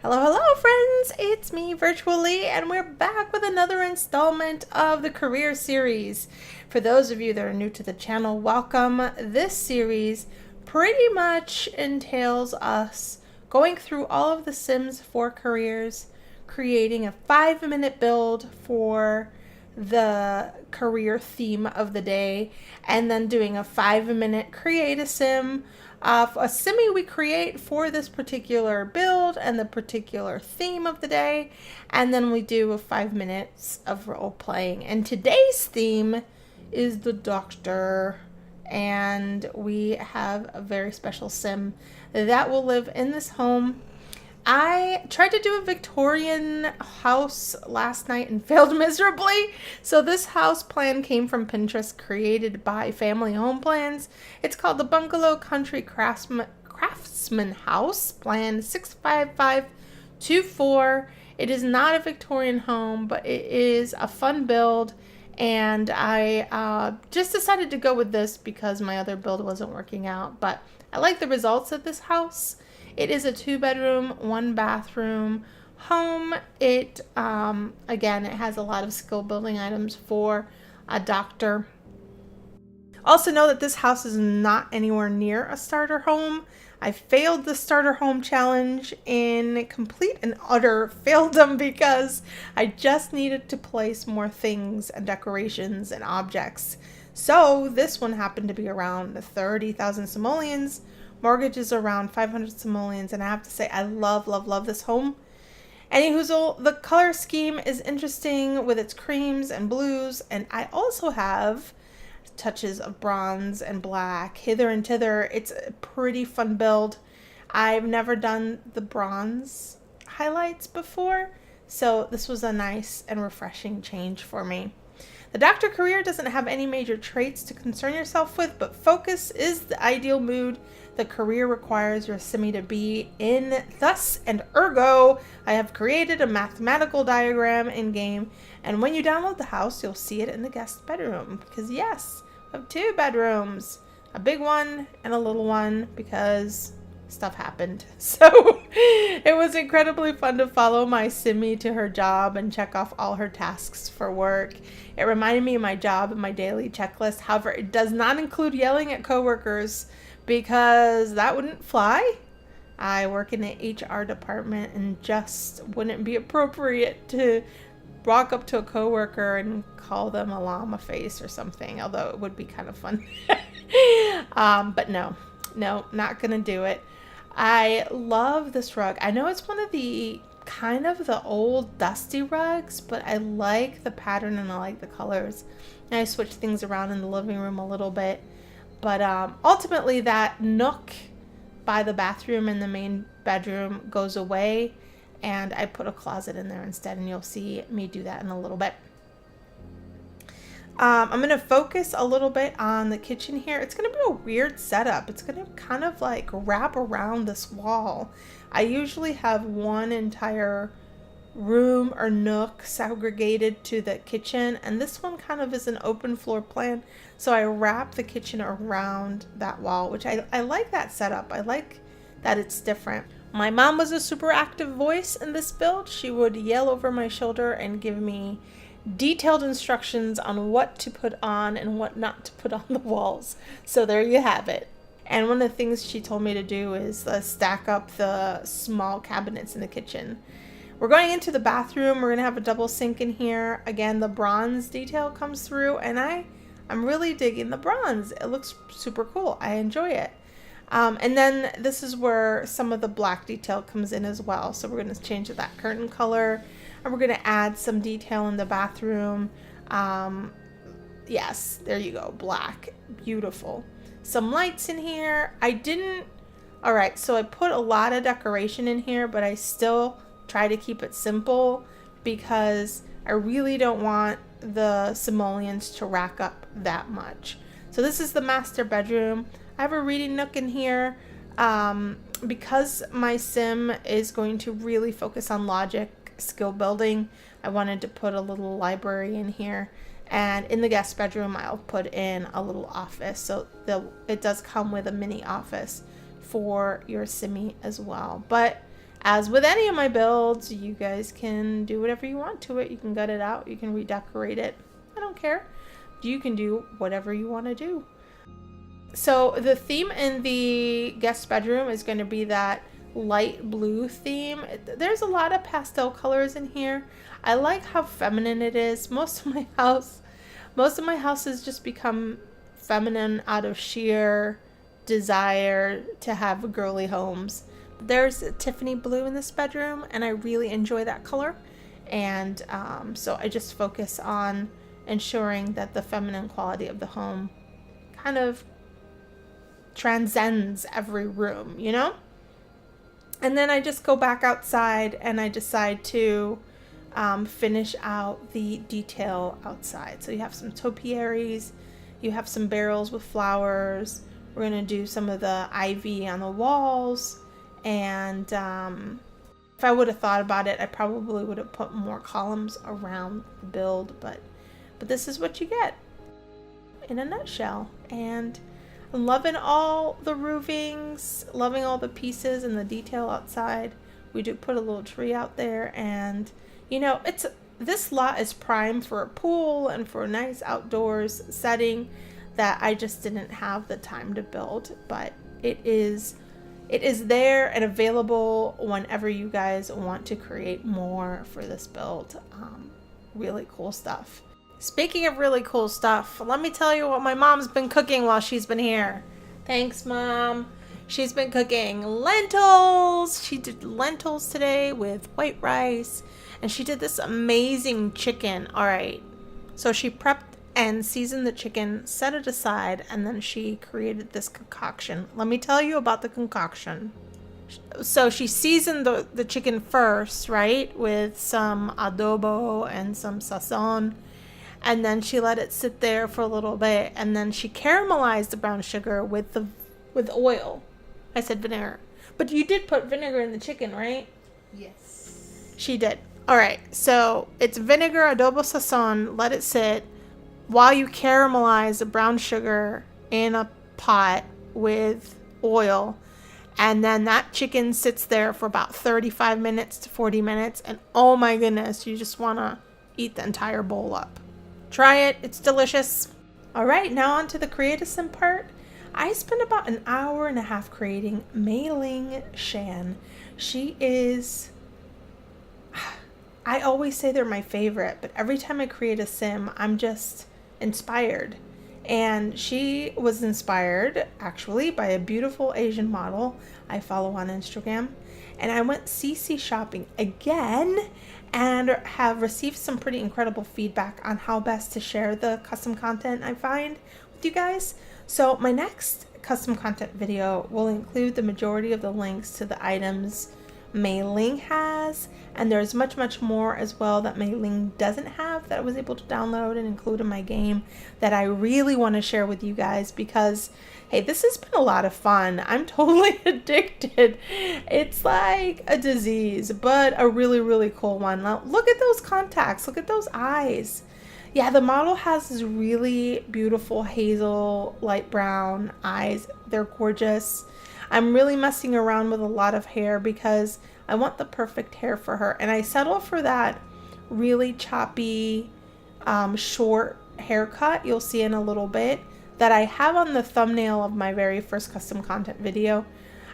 Hello, hello, friends! It's me, Virtualee, and we're back with another installment of the career series. For those of you that are new to the channel, welcome. This series pretty much entails us going through all of the Sims 4 careers, creating a 5-minute build for the career theme of the day, and then doing a 5-minute create a sim, a simi we create for this particular build and the particular theme of the day, and then we do a 5 minutes of role playing. And today's theme is the doctor, and we have a very special sim that will live in this home. I tried to do a Victorian house last night and failed miserably. So this house plan came from Pinterest, created by Family Home Plans. It's called the Bungalow Country Craftsman House, plan 65524. It is not a Victorian home, but it is a fun build. And I just decided to go with this because my other build wasn't working out. But I like the results of this house. It is a 2-bedroom, 1-bathroom home. It, again, it has a lot of skill building items for a doctor. Also know that this house is not anywhere near a starter home. I failed the starter home challenge in complete and utter faildom because I just needed to place more things and decorations and objects. So this one happened to be around 30,000 simoleons. Mortgage is around 500 simoleons, and I have to say I love this home. Anyhoozle, the color scheme is interesting with its creams and blues, and I also have touches of bronze and black hither and thither. It's a pretty fun build. I've never done the bronze highlights before, so this was a nice and refreshing change for me. The doctor career doesn't have any major traits to concern yourself with, but focus is the ideal mood the career requires your simi to be in. Thus and ergo, I have created a mathematical diagram in game, and when you download the house, you'll see it in the guest bedroom. Because yes, I have 2 bedrooms, a big one and a little one, because stuff happened. So it was incredibly fun to follow my simi to her job and check off all her tasks for work. It reminded me of my job and my daily checklist. However, it does not include yelling at coworkers because that wouldn't fly. I work in the HR department and just wouldn't be appropriate to walk up to a coworker and call them a llama face or something, although it would be kind of fun. But no, not gonna do it. I love this rug. I know it's one of the kind of the old dusty rugs, but I like the pattern and I like the colors. And I switched things around in the living room a little bit. But ultimately that nook by the bathroom in the main bedroom goes away, and I put a closet in there instead, and you'll see me do that in a little bit. I'm going to focus a little bit on the kitchen here. It's going to be a weird setup. It's going to kind of like wrap around this wall. I usually have one entire room or nook segregated to the kitchen, and this one kind of is an open floor plan, so I wrap the kitchen around that wall, which I like that setup. I like that it's different. My mom was a super active voice in this build. She would yell over my shoulder and give me detailed instructions on what to put on and what not to put on the walls. So there you have it. And one of the things she told me to do is stack up the small cabinets in the kitchen. We're going into the bathroom. We're going to have a double sink in here. Again, the bronze detail comes through, and I'm really digging the bronze. It looks super cool. I enjoy it. And then this is where some of the black detail comes in as well. So we're going to change that curtain color, and we're going to add some detail in the bathroom. Yes, there you go. Black. Beautiful. Some lights in here. All right, so I put a lot of decoration in here, but I still try to keep it simple because I really don't want the simoleons to rack up that much. So this is the master bedroom. I have a reading nook in here. Because my sim is going to really focus on logic skill building, I wanted to put a little library in here. And in the guest bedroom, I'll put in a little office. So it does come with a mini office for your simi as well. But as with any of my builds, you guys can do whatever you want to it. You can gut it out, you can redecorate it. I don't care. You can do whatever you want to do. So the theme in the guest bedroom is going to be that light blue theme. There's a lot of pastel colors in here. I like how feminine it is. Most of my houses just become feminine out of sheer desire to have girly homes. There's a Tiffany blue in this bedroom, and I really enjoy that color. And so I just focus on ensuring that the feminine quality of the home kind of transcends every room, you know? And then I just go back outside and I decide to finish out the detail outside. So you have some topiaries, you have some barrels with flowers. We're going to do some of the ivy on the walls. And if I would have thought about it, I probably would have put more columns around the build, but this is what you get in a nutshell. And I'm loving all the roofings, loving all the pieces and the detail outside. We do put a little tree out there, and you know, this lot is prime for a pool and for a nice outdoors setting that I just didn't have the time to build, but it is there and available whenever you guys want to create more for this build. Really cool stuff. Speaking of really cool stuff, let me tell you what my mom's been cooking while she's been here. Thanks, Mom. She's been cooking lentils. She did lentils today with white rice, and she did this amazing chicken. All right. So she prepped and seasoned the chicken, set it aside, and then she created this concoction. Let me tell you about the concoction. So she seasoned the chicken first, right, with some adobo and some sazon. And then she let it sit there for a little bit, and then she caramelized the brown sugar with oil. I said vinegar. But you did put vinegar in the chicken, right? Yes. She did. All right. So it's vinegar, adobo sazon, let it sit while you caramelize the brown sugar in a pot with oil. And then that chicken sits there for about 35 minutes to 40 minutes. And oh my goodness, you just want to eat the entire bowl up. Try it. It's delicious. All right, now on to the creative sim part. I spent about an hour and a half creating Meylin Shan. She is... I always say they're my favorite, but every time I create a sim, I'm just inspired. And she was inspired, actually, by a beautiful Asian model I follow on Instagram. And I went CC shopping again and have received some pretty incredible feedback on how best to share the custom content I find with you guys. So my next custom content video will include the majority of the links to the items Meylin has, and there's much more as well that Meylin doesn't have that I was able to download and include in my game that I really want to share with you guys, because hey, this has been a lot of fun. I'm totally addicted. It's like a disease, but a really cool one. Now, look at those contacts, look at those eyes. Yeah, the model has this really beautiful hazel light brown eyes. They're gorgeous. I'm really messing around with a lot of hair because I want the perfect hair for her. And I settle for that really choppy, short haircut you'll see in a little bit that I have on the thumbnail of my very first custom content video.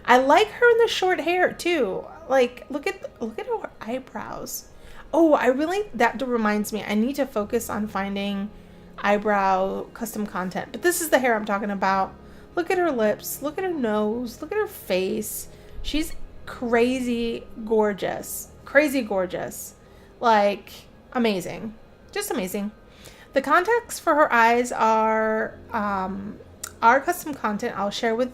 I like her in the short hair too. Like, look at her eyebrows. Oh, that reminds me, I need to focus on finding eyebrow custom content. But this is the hair I'm talking about. Look at her lips, look at her nose, look at her face. She's crazy gorgeous. Crazy gorgeous. Like, amazing. Just amazing. The contacts for her eyes are custom content. I'll share with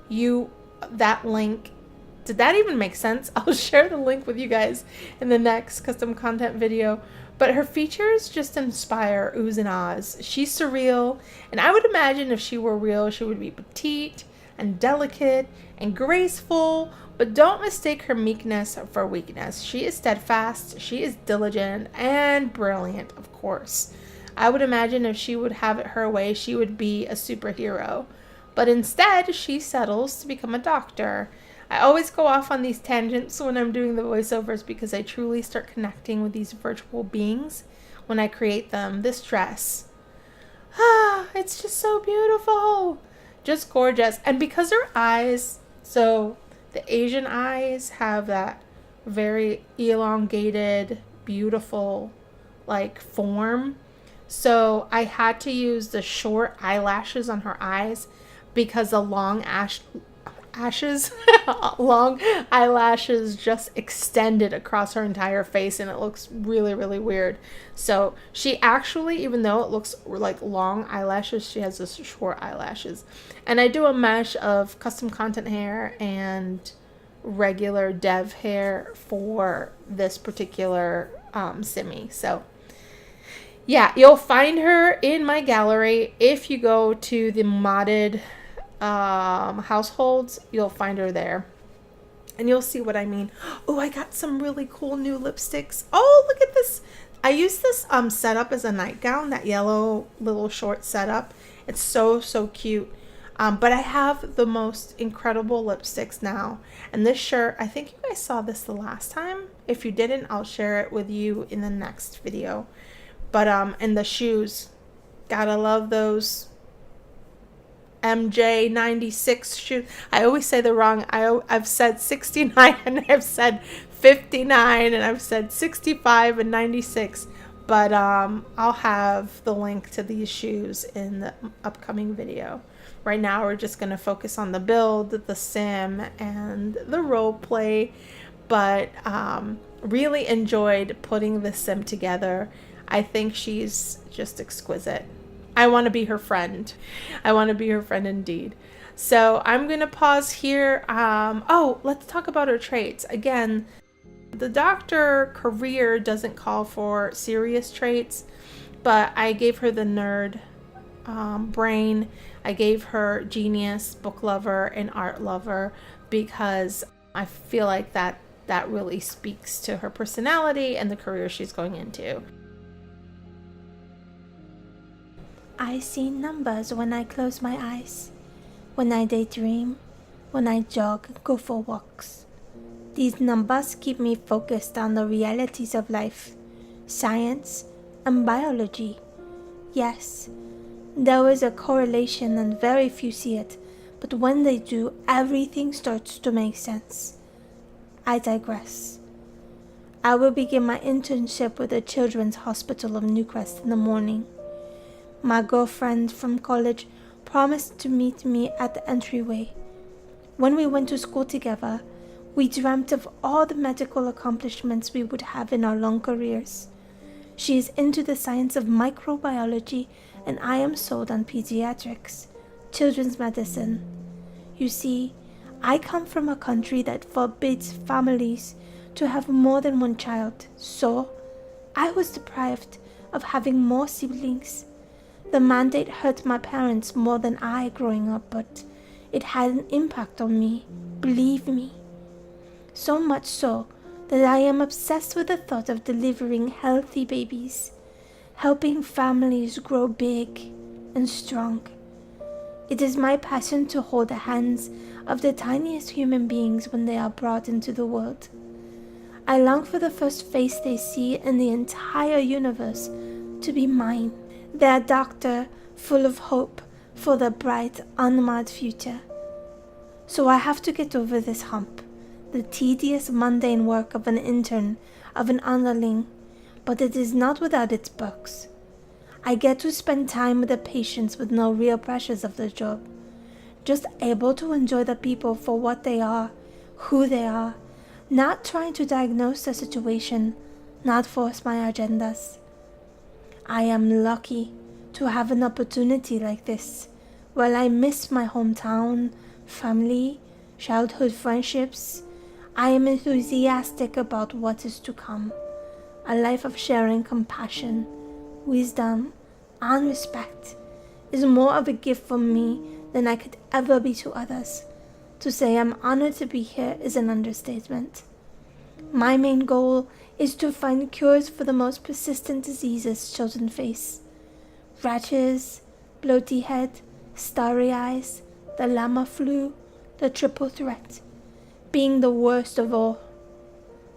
you that link. Did that even make sense? I'll share the link with you guys in the next custom content video. But her features just inspire oohs and ahs. She's surreal, and I would imagine if she were real, she would be petite and delicate and graceful, but don't mistake her meekness for weakness. She is steadfast, she is diligent, and brilliant, of course. I would imagine if she would have it her way, she would be a superhero. But instead, she settles to become a doctor. I always go off on these tangents when I'm doing the voiceovers because I truly start connecting with these virtual beings when I create them. This dress, it's just so beautiful. Just gorgeous. And because her eyes, so the Asian eyes have that very elongated, beautiful, like, form. So I had to use the short eyelashes on her eyes because the long eyelashes just extended across her entire face, and it looks really, really weird. So she actually, even though it looks like long eyelashes, she has this short eyelashes. And I do a mesh of custom content hair and regular dev hair for this particular simi. So yeah, you'll find her in my gallery. If you go to the modded households, you'll find her there. And you'll see what I mean. Oh, I got some really cool new lipsticks. Oh, look at this. I used this setup as a nightgown, that yellow little short setup. It's so, so cute. But I have the most incredible lipsticks now. And this shirt, I think you guys saw this the last time. If you didn't, I'll share it with you in the next video. But and the shoes, gotta love those MJ 96 shoes. I always say the wrong. I've said 69 and I've said 59 and I've said 65 and 96. But I'll have the link to these shoes in the upcoming video. Right now we're just gonna focus on the build, the sim, and the role play. But really enjoyed putting the sim together. I think she's just exquisite. I want to be her friend. I want to be her friend indeed. So I'm going to pause here. Oh, let's talk about her traits. Again, the doctor career doesn't call for serious traits, but I gave her the nerd brain. I gave her genius, book lover, and art lover because I feel like that really speaks to her personality and the career she's going into. I see numbers when I close my eyes, when I daydream, when I jog and go for walks. These numbers keep me focused on the realities of life, science, and biology. Yes, there is a correlation and very few see it, but when they do, everything starts to make sense. I digress. I will begin my internship with the Children's Hospital of Newcrest in the morning. My girlfriend from college promised to meet me at the entryway. When we went to school together, we dreamt of all the medical accomplishments we would have in our long careers. She is into the science of microbiology, and I am sold on pediatrics, children's medicine. You see, I come from a country that forbids families to have more than one child, so I was deprived of having more siblings. The mandate hurt my parents more than I growing up, but it had an impact on me, believe me. So much so that I am obsessed with the thought of delivering healthy babies, helping families grow big and strong. It is my passion to hold the hands of the tiniest human beings when they are brought into the world. I long for the first face they see in the entire universe to be mine. Their doctor, full of hope for the bright, unmarred future. So I have to get over this hump, the tedious, mundane work of an intern, of an underling, but it is not without its perks. I get to spend time with the patients with no real pressures of the job, just able to enjoy the people for what they are, who they are, not trying to diagnose the situation, not force my agendas. I am lucky to have an opportunity like this. While I miss my hometown, family, childhood friendships, I am enthusiastic about what is to come. A life of sharing compassion, wisdom, and respect is more of a gift from me than I could ever be to others. To say I'm honored to be here is an understatement. My main goal is to find cures for the most persistent diseases children face. Rashes, bloaty head, starry eyes, the llama flu, the triple threat. being the worst of all.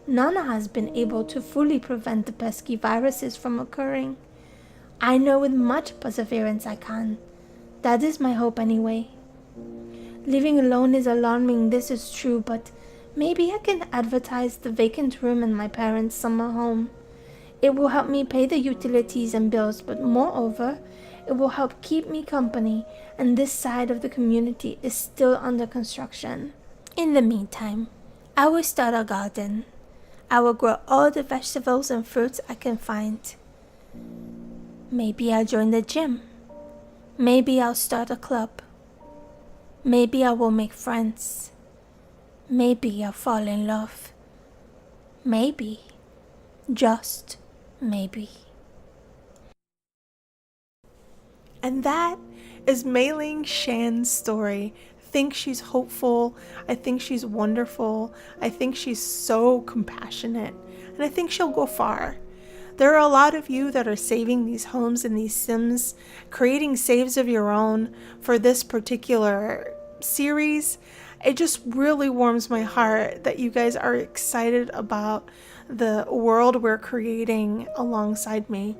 None has been able to fully prevent the pesky viruses from occurring. I know with much perseverance I can. That is my hope anyway. Living alone is alarming, this is true, but maybe I can advertise the vacant room in my parents' summer home. It will help me pay the utilities and bills, but moreover, it will help keep me company, and this side of the community is still under construction. In the meantime, I will start a garden. I will grow all the vegetables and fruits I can find. Maybe I'll join the gym. Maybe I'll start a club. Maybe I will make friends. Maybe I'll fall in love. Maybe. Just maybe. And that is Meylin Shan's story. I think she's hopeful. I think she's wonderful. I think she's so compassionate. And I think she'll go far. There are a lot of you that are saving these homes and these Sims, creating saves of your own for this particular series. It just really warms my heart that you guys are excited about the world we're creating alongside me.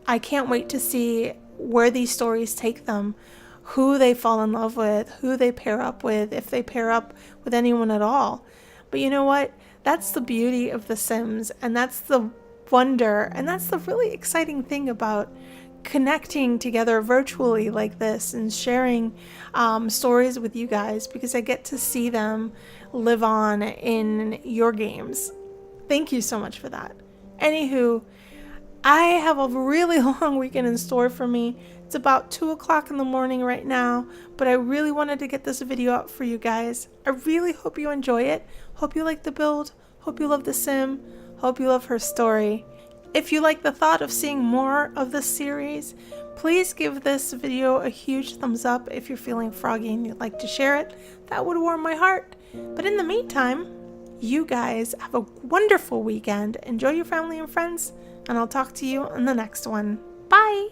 I can't wait to see where these stories take them, who they fall in love with, who they pair up with, if they pair up with anyone at all. But you know what? That's the beauty of The Sims, and that's the wonder, and that's the really exciting thing about connecting together virtually like this and sharing stories with you guys, because I get to see them live on in your games. Thank you so much for that. Anywho, I have a really long weekend in store for me. It's about 2 o'clock in the morning right now, but I really wanted to get this video out for you guys. I really hope you enjoy it. Hope you like the build. Hope you love the sim. Hope you love her story. If you like the thought of seeing more of this series, please give this video a huge thumbs up. If you're feeling froggy and you'd like to share it, that would warm my heart. But in the meantime, you guys have a wonderful weekend. Enjoy your family and friends, and I'll talk to you in the next one. Bye!